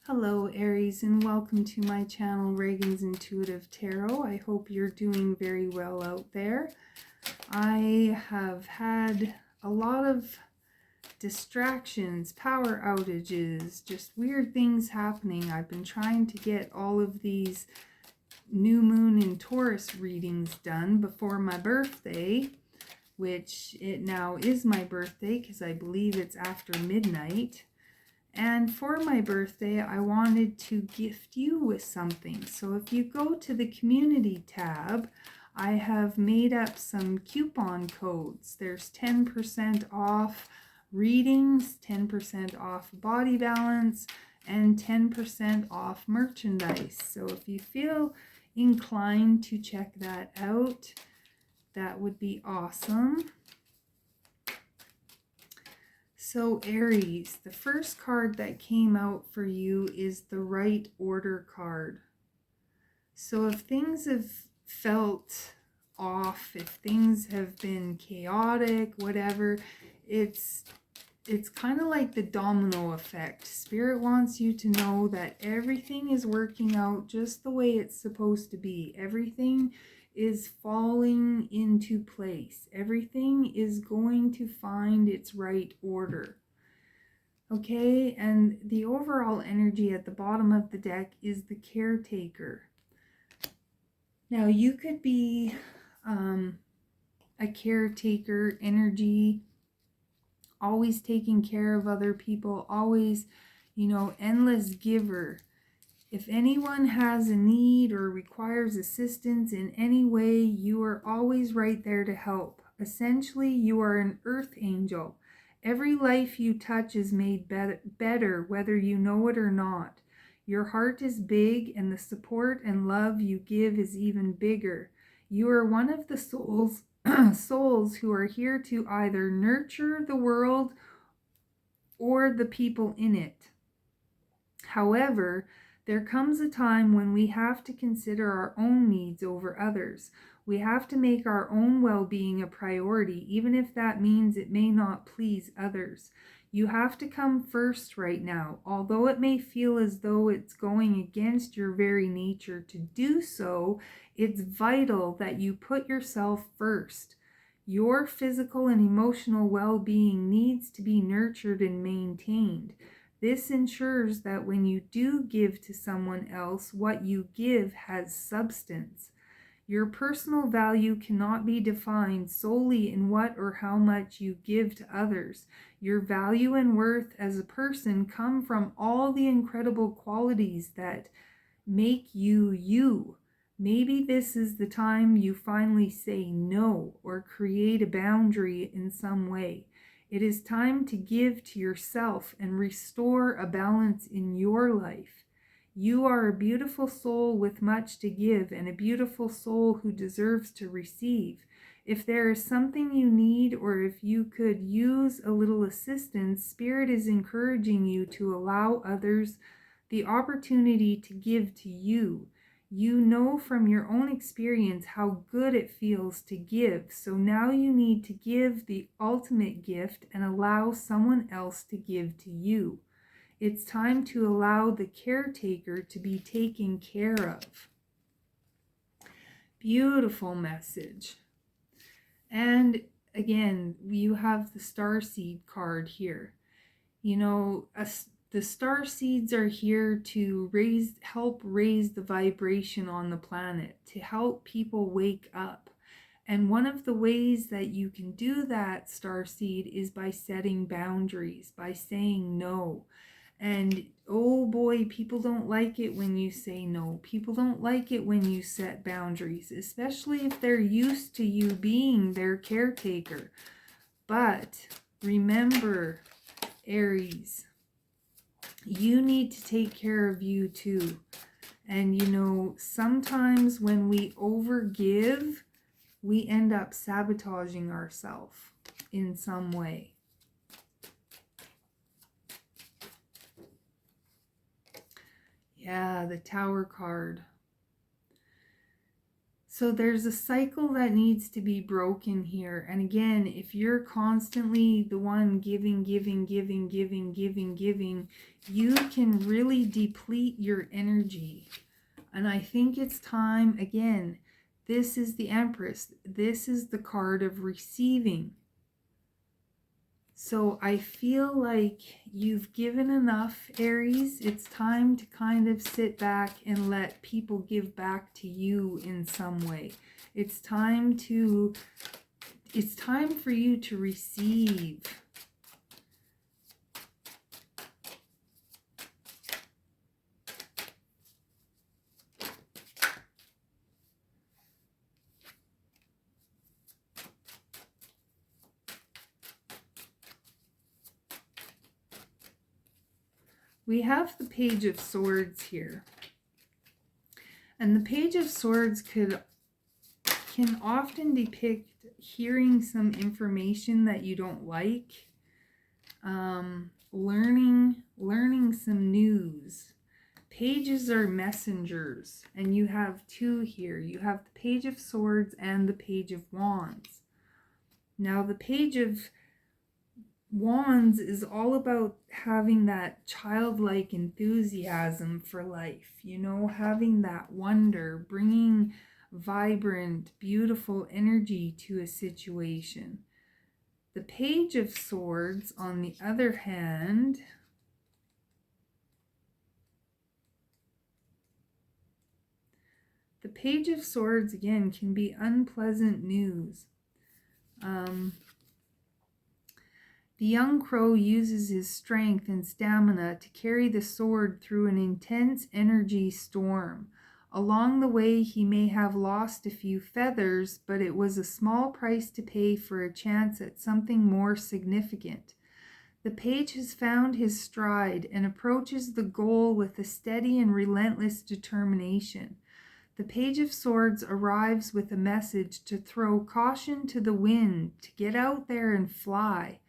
Hello Aries, and welcome to my channel Reagan's Intuitive Tarot. I hope you're doing very well out there. I have had a lot of distractions, power outages, just weird things happening. I've been trying to get all of these new moon in Taurus readings done before my birthday, which it now is my birthday because I believe it's after midnight. And for my birthday, I wanted to gift you with something. So if you go to the community tab, I have made up some coupon codes. There's 10% off readings, 10% off body balance, and 10% off merchandise. So if you feel inclined to check that out, that would be awesome. So Aries, the first card that came out for you is the Right Order card. So if things have felt off, if things have been chaotic, whatever, it's kind of like the domino effect. Spirit wants you to know that everything is working out just the way it's supposed to be. Everything is falling into place. Everything is going to find its right order. Okay, and the overall energy at the bottom of the deck is the caretaker. Now, you could be a caretaker energy, always taking care of other people, always, endless giver. If anyone has a need or requires assistance in any way, you are always right there to help. Essentially, you are an earth angel. Every life you touch is made better, whether you know it or not. Your heart is big, and the support and love you give is even bigger. You are one of the souls who are here to either nurture the world or the people in it. However, there comes a time when we have to consider our own needs over others. We have to make our own well-being a priority, even if that means it may not please others. You have to come first right now. Although it may feel as though it's going against your very nature to do so, it's vital that you put yourself first. Your physical and emotional well-being needs to be nurtured and maintained. This ensures that when you do give to someone else, what you give has substance. Your personal value cannot be defined solely in what or how much you give to others. Your value and worth as a person come from all the incredible qualities that make you you. Maybe this is the time you finally say no or create a boundary in some way. It is time to give to yourself and restore a balance in your life. You are a beautiful soul with much to give and a beautiful soul who deserves to receive. If there is something you need or if you could use a little assistance, Spirit is encouraging you to allow others the opportunity to give to you. You know from your own experience how good it feels to give, so now you need to give the ultimate gift and allow someone else to give to you. It's time to allow the caretaker to be taken care of. Beautiful message. And again, you have the Starseed card here. The star seeds are here to help raise the vibration on the planet, to help people wake up. And one of the ways that you can do that, star seed, is by setting boundaries, by saying no. And oh boy, people don't like it when you say no. People don't like it when you set boundaries, especially if they're used to you being their caretaker. But remember, Aries, you need to take care of you too. And sometimes when we overgive, we end up sabotaging ourselves in some way. Yeah, the Tower card. So there's a cycle that needs to be broken here. And again, if you're constantly the one giving, you can really deplete your energy. And I think it's time, again, this is the Empress. This is the card of receiving. So I feel like you've given enough, Aries. It's time to kind of sit back and let people give back to you in some way. It's time for you to receive. We have the Page of Swords here. And the Page of Swords can often depict hearing some information that you don't like, learning some news. Pages are messengers, and you have two here. You have the Page of Swords and the Page of Wands. Now, the Page of Wands is all about having that childlike enthusiasm for life, you know, having that wonder, bringing vibrant, beautiful energy to a situation. The Page of Swords, on the other hand, the Page of Swords, again, can be unpleasant news. The young crow uses his strength and stamina to carry the sword through an intense energy storm. Along the way, he may have lost a few feathers, but it was a small price to pay for a chance at something more significant. The page has found his stride and approaches the goal with a steady and relentless determination. The Page of Swords arrives with a message to throw caution to the wind, to get out there and fly.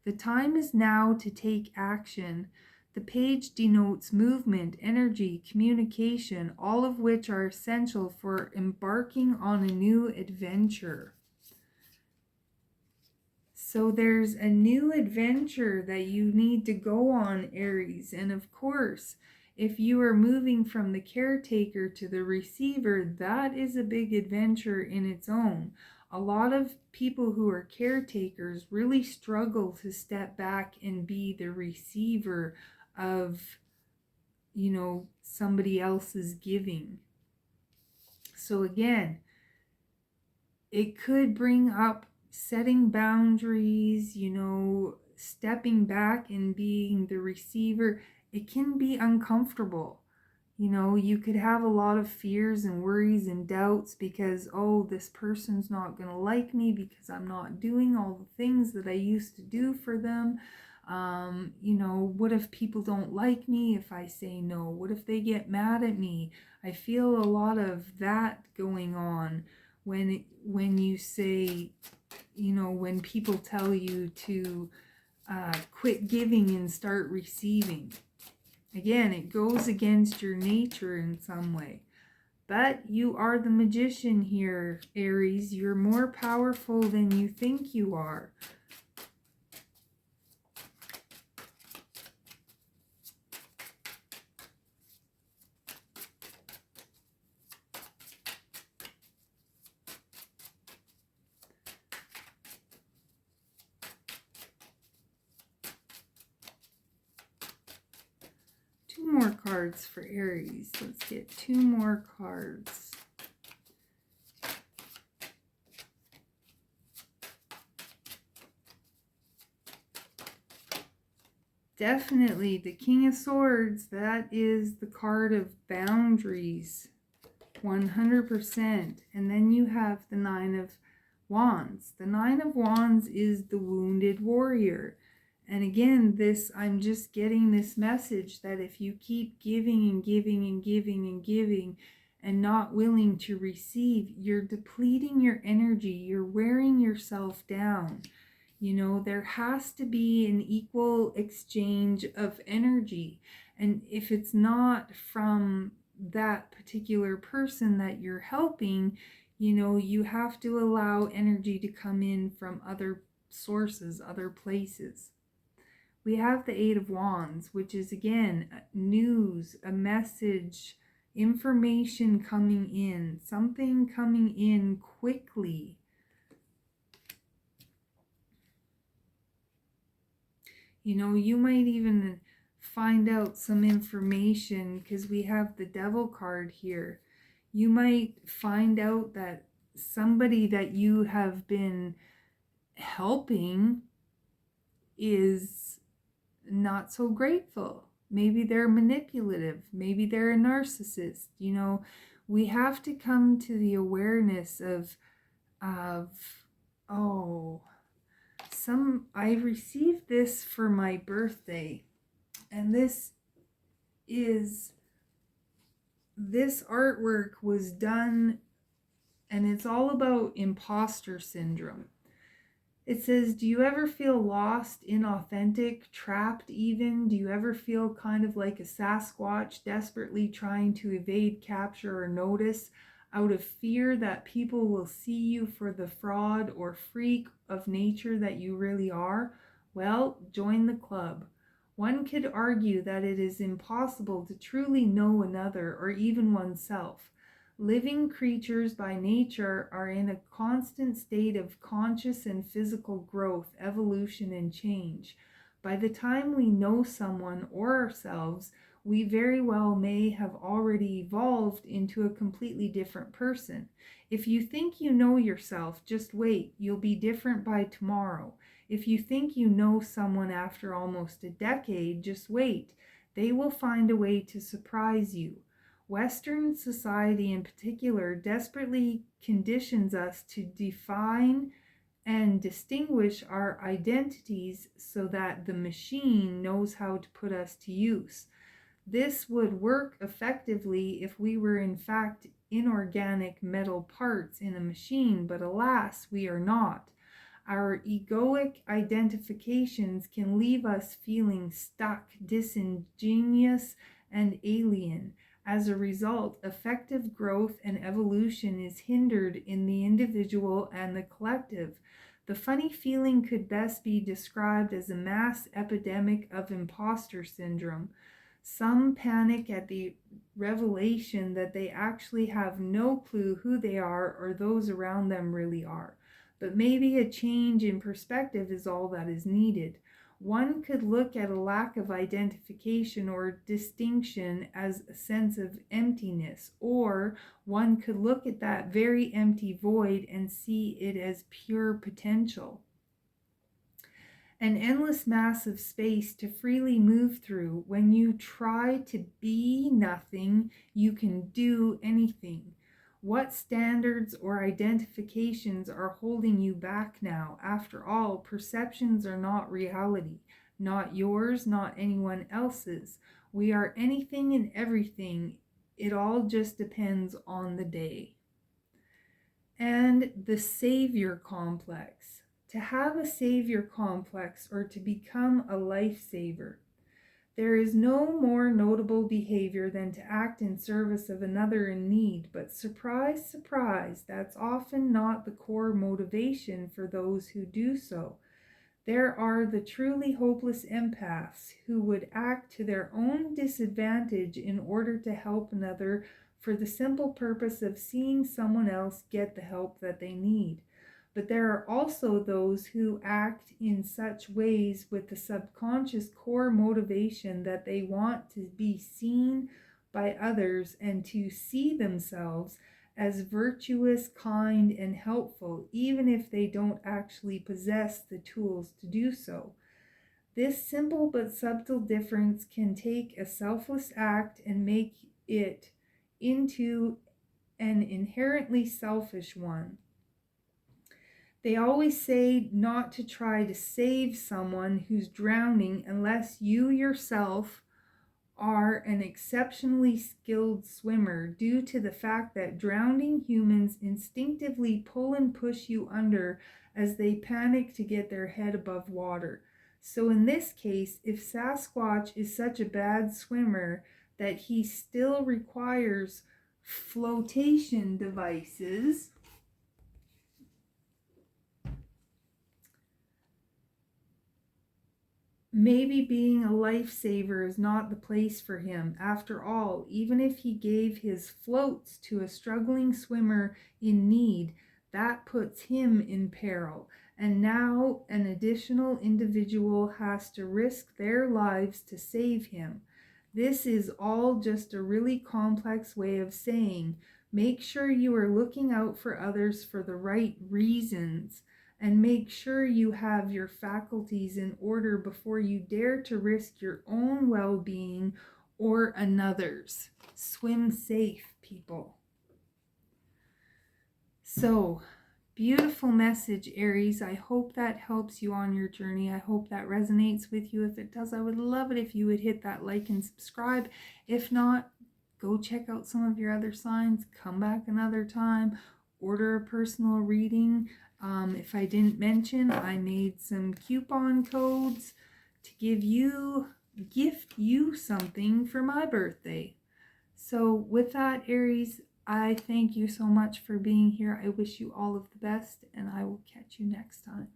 The time is now to take action. The page denotes movement, energy, communication, all of which are essential for embarking on a new adventure. So there's a new adventure that you need to go on, Aries. And of course, if you are moving from the caretaker to the receiver, that is a big adventure in its own. A lot of people who are caretakers really struggle to step back and be the receiver of, you know, somebody else's giving. So again, it could bring up setting boundaries, you know, stepping back and being the receiver. It can be uncomfortable. You know, you could have a lot of fears and worries and doubts because, oh, this person's not going to like me because I'm not doing all the things that I used to do for them. You know, what if people don't like me if I say no? What if they get mad at me? I feel a lot of that going on when you say, you know, when people tell you to quit giving and start receiving. Again, it goes against your nature in some way. But you are the magician here, Aries. You're more powerful than you think you are. Two more cards for Aries. Let's get two more cards. Definitely the King of Swords. That is the card of boundaries. 100%. And then you have the Nine of Wands. The Nine of Wands is the wounded warrior. And again, I'm just getting this message that if you keep giving and giving and giving and giving and not willing to receive, you're depleting your energy. You're wearing yourself down. You know, there has to be an equal exchange of energy. And if it's not from that particular person that you're helping, You have to allow energy to come in from other sources, other places. We have the Eight of Wands, which is again news, a message, information coming in, something coming in quickly. You might even find out some information because we have the Devil card here. You might find out that somebody that you have been helping is not so grateful. Maybe they're manipulative. Maybe they're a narcissist. We have to come to the awareness of oh, I received this for my birthday, and this artwork was done, and it's all about imposter syndrome. It says, do you ever feel lost, inauthentic, trapped even? Do you ever feel kind of like a Sasquatch desperately trying to evade capture or notice out of fear that people will see you for the fraud or freak of nature that you really are? Well, join the club. One could argue that it is impossible to truly know another or even oneself. Living creatures by nature are in a constant state of conscious and physical growth, evolution, and change. By the time we know someone or ourselves, we very well may have already evolved into a completely different person. If you think you know yourself, just wait. You'll be different by tomorrow. If you think you know someone after almost a decade, just wait. They will find a way to surprise you. Western society in particular desperately conditions us to define and distinguish our identities so that the machine knows how to put us to use. This would work effectively if we were in fact inorganic metal parts in a machine, but alas, we are not. Our egoic identifications can leave us feeling stuck, disingenuous, and alien. As a result, effective growth and evolution is hindered in the individual and the collective. The funny feeling could best be described as a mass epidemic of imposter syndrome. Some panic at the revelation that they actually have no clue who they are or those around them really are. But maybe a change in perspective is all that is needed. One could look at a lack of identification or distinction as a sense of emptiness, or one could look at that very empty void and see it as pure potential. An endless mass of space to freely move through. When you try to be nothing, you can do anything. What standards or identifications are holding you back now? After all, perceptions are not reality, not yours, not anyone else's. We are anything and everything. It all just depends on the day. And the savior complex. To have a savior complex or to become a lifesaver. There is no more notable behavior than to act in service of another in need, but surprise, surprise, that's often not the core motivation for those who do so. There are the truly hopeless empaths who would act to their own disadvantage in order to help another for the simple purpose of seeing someone else get the help that they need. But there are also those who act in such ways with the subconscious core motivation that they want to be seen by others and to see themselves as virtuous, kind, and helpful, even if they don't actually possess the tools to do so. This simple but subtle difference can take a selfless act and make it into an inherently selfish one. They always say not to try to save someone who's drowning unless you yourself are an exceptionally skilled swimmer, due to the fact that drowning humans instinctively pull and push you under as they panic to get their head above water. So in this case, if Sasquatch is such a bad swimmer that he still requires flotation devices, Maybe being a lifesaver is not the place for him. After all, even if he gave his floats to a struggling swimmer in need, that puts him in peril. And now an additional individual has to risk their lives to save him. This is all just a really complex way of saying, make sure you are looking out for others for the right reasons, and make sure you have your faculties in order before you dare to risk your own well-being or another's. Swim safe, people. So, beautiful message, Aries. I hope that helps you on your journey. I hope that resonates with you. If it does, I would love it if you would hit that like and subscribe. If not, go check out some of your other signs. Come back another time. Order a personal reading. If I didn't mention, I made some coupon codes to gift you something for my birthday. So with that, Aries, I thank you so much for being here. I wish you all of the best, and I will catch you next time.